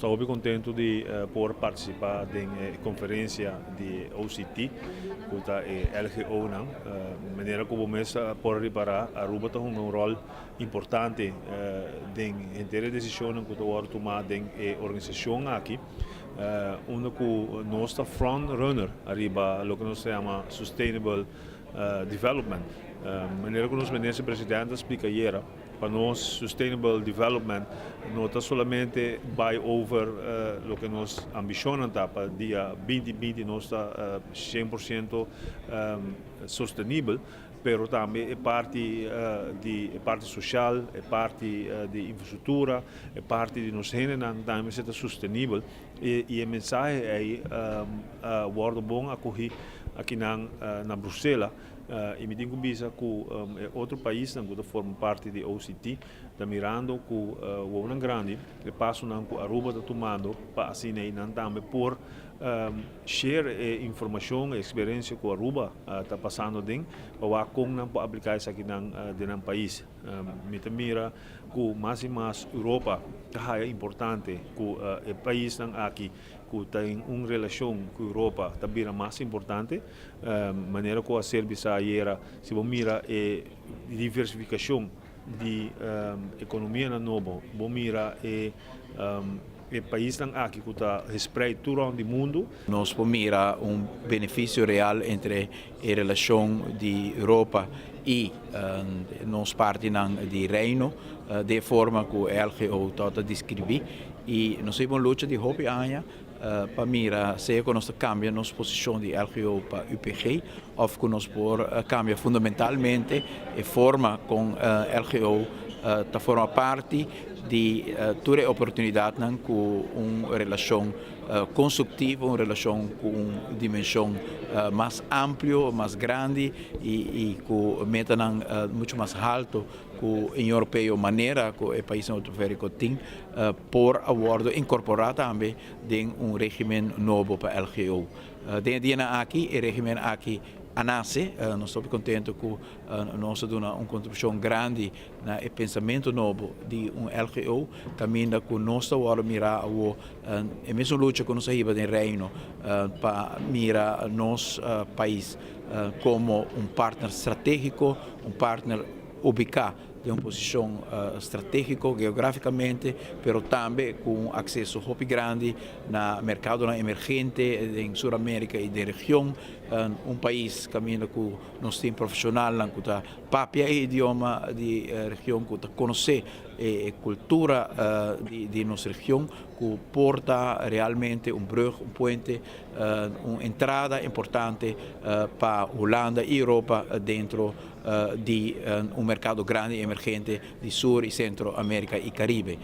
Estou bem contente de poder participar da conferência de OCT, que é LGO, de maneira como mês pode reparar, Aruba tem um rol importante em ter decisões que estão tomadas em organização aqui, onde nós estamos front runner arriba o que nós chama Sustainable Development. De maneira que nós presidente explica era para nós Sustainable Development não está somente by over o que nós ambicionamos para dia 2020 nós está 100% sustentável, pero também é parte é parte social, é parte de infraestrutura, é parte de nós também ser sustentável e a mensagem é guarda bom acolhido aqui na Bruxelas. E me digo que outro país que forma parte da OCT está mirando que o grande o passo que Aruba está tomando para assim também por share informação e experiência que Aruba está passando dentro para como aplicar isso aqui no país. Me mira que mais e mais Europa é importante que o país aqui que tem uma relação com a Europa também é mais importante, maneira que a serviço era se você mira a diversificação de economia na nova, você mira o país aqui que está spread todo o mundo. Nós mira benefício real entre a relação de Europa e nós parte de Reino, de forma que o LGO está descrever e nós temos uma luta de hobby para mira se nós cambia nossa posição de LGO para UPG ou que nós cambia fundamentalmente a forma com LGO forma parte de toda a oportunidade com uma relação construtiva, uma relação com uma dimensão mais ampla, mais grande e com meta muito mais alto que a União Europeia, maneira que o país periférico tem, por acordo incorporar também em regime novo para a LGO. Dentro aqui, o regime aqui nasce, nós estamos contentes que nós damos uma contribuição grande no pensamento novo de LGO, caminho que nós estamos mirar a mesma luta que nós temos no Reino para mirar nosso país como partner estratégico, partner ubicado de uma posição estratégica geograficamente, mas também com acesso muito grande no mercado emergente em Sul-América e da região. País caminho que nós temos profissional que está papia idioma da região, que está conhecer a cultura de nossa região, que porta realmente brug, ponte, uma entrada importante para a Holanda e Europa dentro de mercado grande emergente de Sul e Centro América e Caribe.